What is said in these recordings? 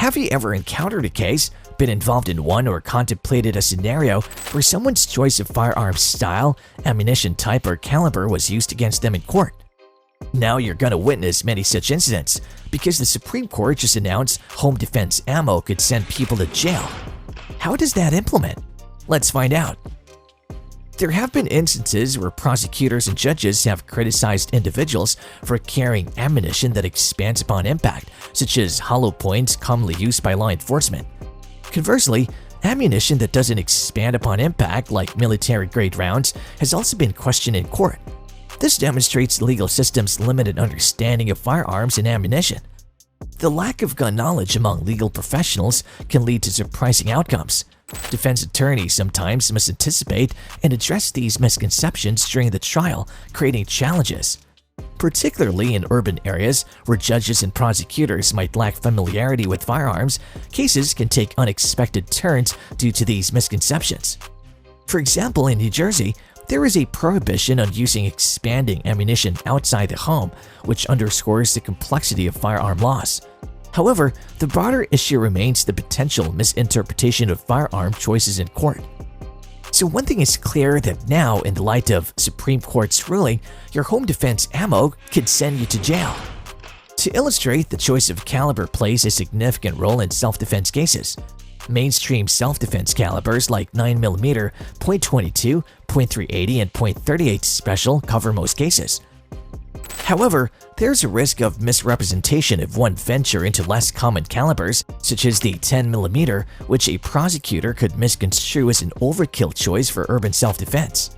Have you ever encountered a case, been involved in one, or contemplated a scenario where someone's choice of firearm style, ammunition type, or caliber was used against them in court? Now you're gonna witness many such incidents because the Supreme Court just announced home defense ammo could send people to jail. How does that implement? Let's find out. There have been instances where prosecutors and judges have criticized individuals for carrying ammunition that expands upon impact, such as hollow points commonly used by law enforcement. Conversely, ammunition that doesn't expand upon impact, like military-grade rounds, has also been questioned in court. This demonstrates the legal system's limited understanding of firearms and ammunition. The lack of gun knowledge among legal professionals can lead to surprising outcomes. Defense attorneys sometimes must anticipate and address these misconceptions during the trial, creating challenges. Particularly in urban areas where judges and prosecutors might lack familiarity with firearms, cases can take unexpected turns due to these misconceptions. For example, in New Jersey, there is a prohibition on using expanding ammunition outside the home, which underscores the complexity of firearm laws. However, the broader issue remains the potential misinterpretation of firearm choices in court. So one thing is clear that now, in the light of Supreme Court's ruling, your home defense ammo could send you to jail. To illustrate, the choice of caliber plays a significant role in self-defense cases. Mainstream self-defense calibers like 9mm, .22, .380, and .38 special cover most cases. However, there's a risk of misrepresentation if one venture into less common calibers, such as the 10mm, which a prosecutor could misconstrue as an overkill choice for urban self-defense.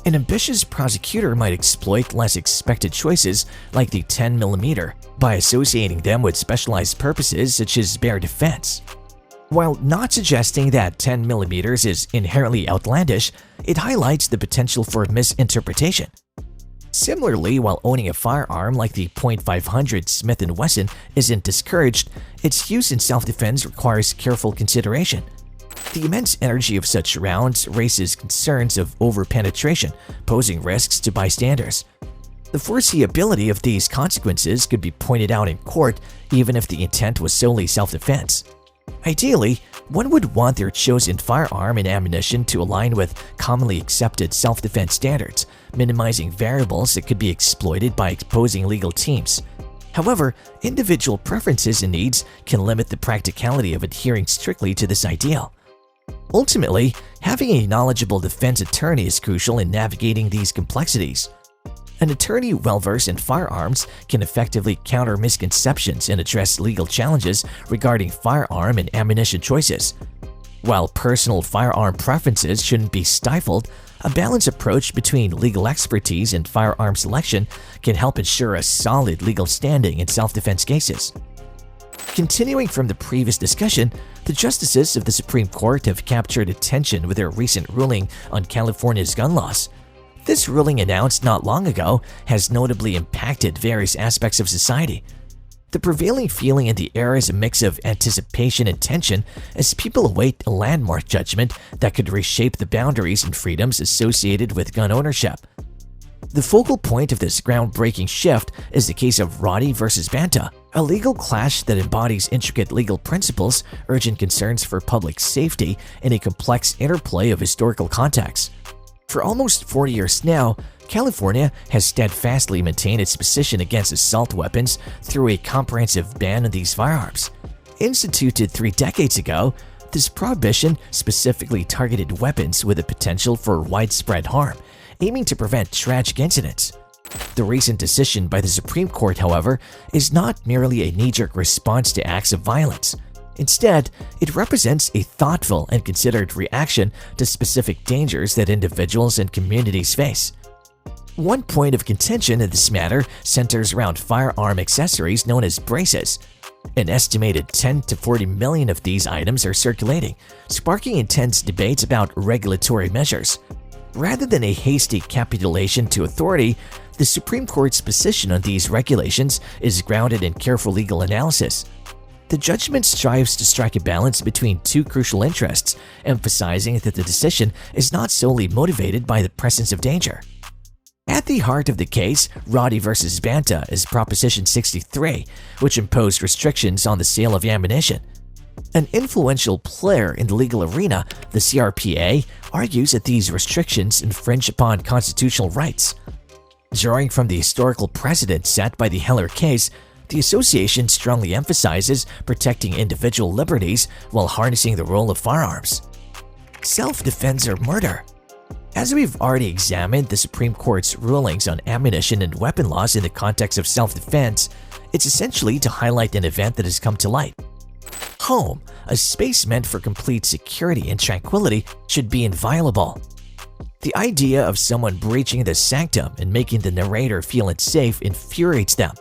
An ambitious prosecutor might exploit less expected choices like the 10mm by associating them with specialized purposes such as bare defense. While not suggesting that 10mm is inherently outlandish, it highlights the potential for misinterpretation. Similarly, while owning a firearm like the .500 Smith & Wesson isn't discouraged, its use in self-defense requires careful consideration. The immense energy of such rounds raises concerns of over-penetration, posing risks to bystanders. The foreseeability of these consequences could be pointed out in court even if the intent was solely self-defense. Ideally, one would want their chosen firearm and ammunition to align with commonly accepted self-defense standards, minimizing variables that could be exploited by opposing legal teams. However, individual preferences and needs can limit the practicality of adhering strictly to this ideal. Ultimately, having a knowledgeable defense attorney is crucial in navigating these complexities. An attorney well-versed in firearms can effectively counter misconceptions and address legal challenges regarding firearm and ammunition choices. While personal firearm preferences shouldn't be stifled, a balanced approach between legal expertise and firearm selection can help ensure a solid legal standing in self-defense cases. Continuing from the previous discussion, the justices of the Supreme Court have captured attention with their recent ruling on California's gun laws. This ruling, announced not long ago, has notably impacted various aspects of society. The prevailing feeling in the air is a mix of anticipation and tension as people await a landmark judgment that could reshape the boundaries and freedoms associated with gun ownership. The focal point of this groundbreaking shift is the case of Roddy versus Banta, a legal clash that embodies intricate legal principles, urgent concerns for public safety, and a complex interplay of historical contexts. For almost 40 years now, California has steadfastly maintained its position against assault weapons through a comprehensive ban on these firearms. Instituted 3 decades ago, this prohibition specifically targeted weapons with the potential for widespread harm, aiming to prevent tragic incidents. The recent decision by the Supreme Court, however, is not merely a knee-jerk response to acts of violence. Instead, it represents a thoughtful and considered reaction to specific dangers that individuals and communities face. One point of contention in this matter centers around firearm accessories known as braces. An estimated 10 to 40 million of these items are circulating, sparking intense debates about regulatory measures. Rather than a hasty capitulation to authority, the Supreme Court's position on these regulations is grounded in careful legal analysis. The judgment strives to strike a balance between 2 crucial interests, emphasizing that the decision is not solely motivated by the presence of danger. At the heart of the case, Roddy versus Banta, is Proposition 63, which imposed restrictions on the sale of ammunition. An influential player in the legal arena, the CRPA, argues that these restrictions infringe upon constitutional rights. Drawing from the historical precedent set by the Heller case, the association strongly emphasizes protecting individual liberties while harnessing the role of firearms. Self-defense or murder? As we've already examined the Supreme Court's rulings on ammunition and weapon laws in the context of self-defense, it's essentially to highlight an event that has come to light. Home, a space meant for complete security and tranquility, should be inviolable. The idea of someone breaching the sanctum and making the narrator feel unsafe infuriates them.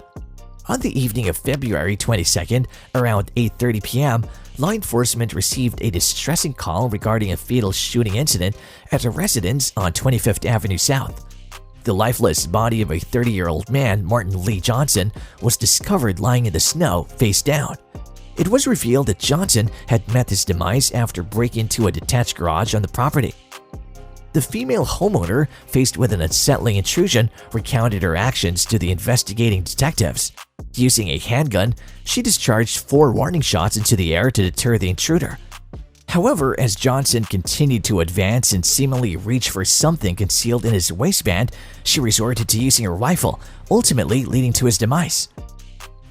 On the evening of February 22nd, around 8:30 p.m., law enforcement received a distressing call regarding a fatal shooting incident at a residence on 25th Avenue South. The lifeless body of a 30-year-old man, Martin Lee Johnson, was discovered lying in the snow, face down. It was revealed that Johnson had met his demise after breaking into a detached garage on the property. The female homeowner, faced with an unsettling intrusion, recounted her actions to the investigating detectives. Using a handgun, she discharged 4 warning shots into the air to deter the intruder. However, as Johnson continued to advance and seemingly reach for something concealed in his waistband, she resorted to using a rifle, ultimately leading to his demise.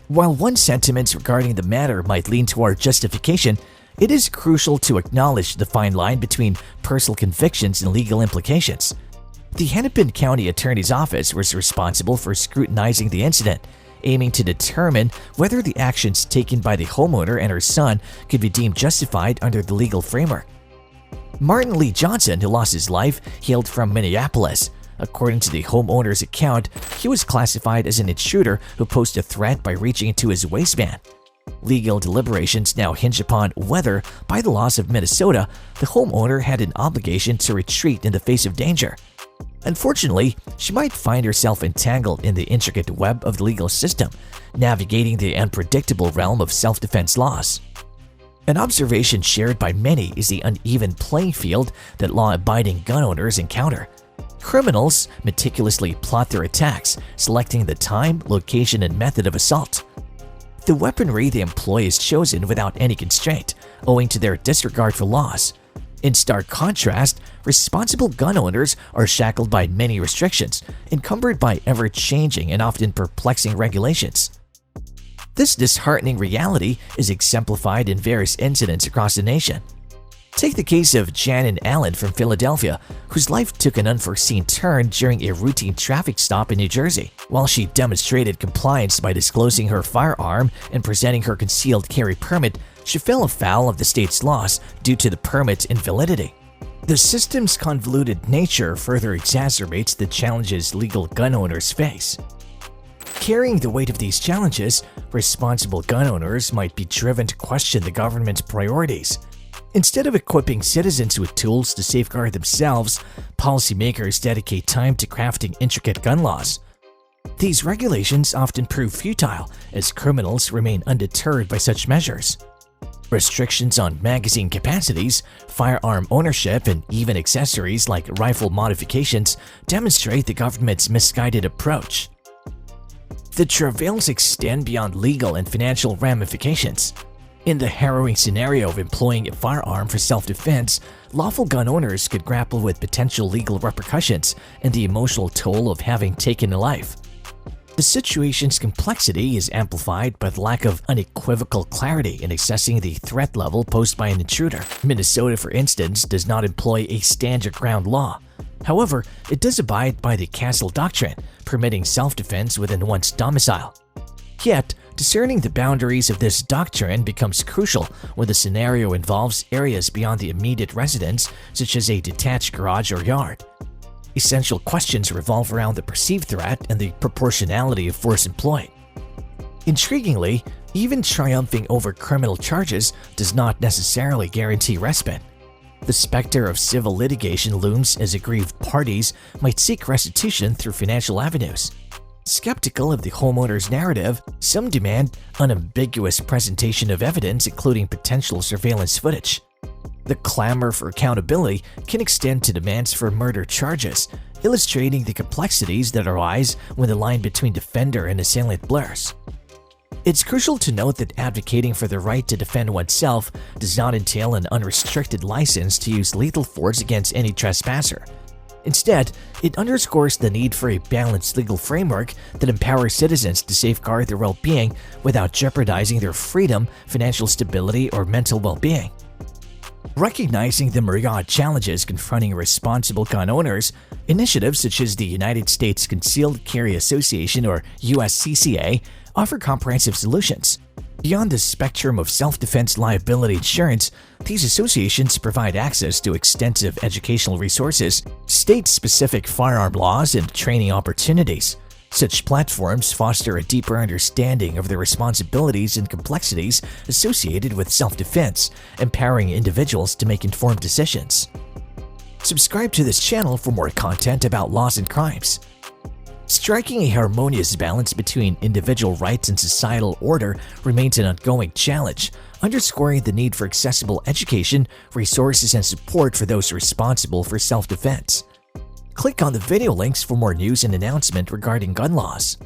While one sentiment regarding the matter might lean toward justification, it is crucial to acknowledge the fine line between personal convictions and legal implications. The Hennepin County Attorney's Office was responsible for scrutinizing the incident, aiming to determine whether the actions taken by the homeowner and her son could be deemed justified under the legal framework. Martin Lee Johnson, who lost his life, hailed from Minneapolis. According to the homeowner's account, he was classified as an intruder who posed a threat by reaching into his waistband. Legal deliberations now hinge upon whether, by the laws of Minnesota, the homeowner had an obligation to retreat in the face of danger. Unfortunately, she might find herself entangled in the intricate web of the legal system, navigating the unpredictable realm of self-defense laws. An observation shared by many is the uneven playing field that law-abiding gun owners encounter. Criminals meticulously plot their attacks, selecting the time, location, and method of assault. The weaponry they employ is chosen without any constraint, owing to their disregard for laws. In stark contrast, responsible gun owners are shackled by many restrictions, encumbered by ever-changing and often perplexing regulations. This disheartening reality is exemplified in various incidents across the nation. Take the case of Janet Allen from Philadelphia, whose life took an unforeseen turn during a routine traffic stop in New Jersey. While she demonstrated compliance by disclosing her firearm and presenting her concealed carry permit, she fell afoul of the state's laws due to the permit's invalidity. The system's convoluted nature further exacerbates the challenges legal gun owners face. Carrying the weight of these challenges, responsible gun owners might be driven to question the government's priorities. Instead of equipping citizens with tools to safeguard themselves, policymakers dedicate time to crafting intricate gun laws. These regulations often prove futile as criminals remain undeterred by such measures. Restrictions on magazine capacities, firearm ownership, and even accessories like rifle modifications demonstrate the government's misguided approach. The travails extend beyond legal and financial ramifications. In the harrowing scenario of employing a firearm for self-defense, lawful gun owners could grapple with potential legal repercussions and the emotional toll of having taken a life. The situation's complexity is amplified by the lack of unequivocal clarity in assessing the threat level posed by an intruder. Minnesota, for instance, does not employ a stand your ground law. However, it does abide by the castle doctrine, permitting self-defense within one's domicile. Yet, discerning the boundaries of this doctrine becomes crucial when the scenario involves areas beyond the immediate residence, such as a detached garage or yard. Essential questions revolve around the perceived threat and the proportionality of force employed. Intriguingly, even triumphing over criminal charges does not necessarily guarantee respite. The specter of civil litigation looms as aggrieved parties might seek restitution through financial avenues. Skeptical of the homeowner's narrative, some demand unambiguous presentation of evidence, including potential surveillance footage. The clamor for accountability can extend to demands for murder charges, illustrating the complexities that arise when the line between defender and assailant blurs. It's crucial to note that advocating for the right to defend oneself does not entail an unrestricted license to use lethal force against any trespasser. Instead, it underscores the need for a balanced legal framework that empowers citizens to safeguard their well-being without jeopardizing their freedom, financial stability, or mental well-being. Recognizing the myriad challenges confronting responsible gun owners, initiatives such as the United States Concealed Carry Association or USCCA offer comprehensive solutions. Beyond the spectrum of self-defense liability insurance, these associations provide access to extensive educational resources, state-specific firearm laws, and training opportunities. Such platforms foster a deeper understanding of the responsibilities and complexities associated with self-defense, empowering individuals to make informed decisions. Subscribe to this channel for more content about laws and crimes. Striking a harmonious balance between individual rights and societal order remains an ongoing challenge, underscoring the need for accessible education, resources, and support for those responsible for self-defense. Click on the video links for more news and announcement regarding gun laws.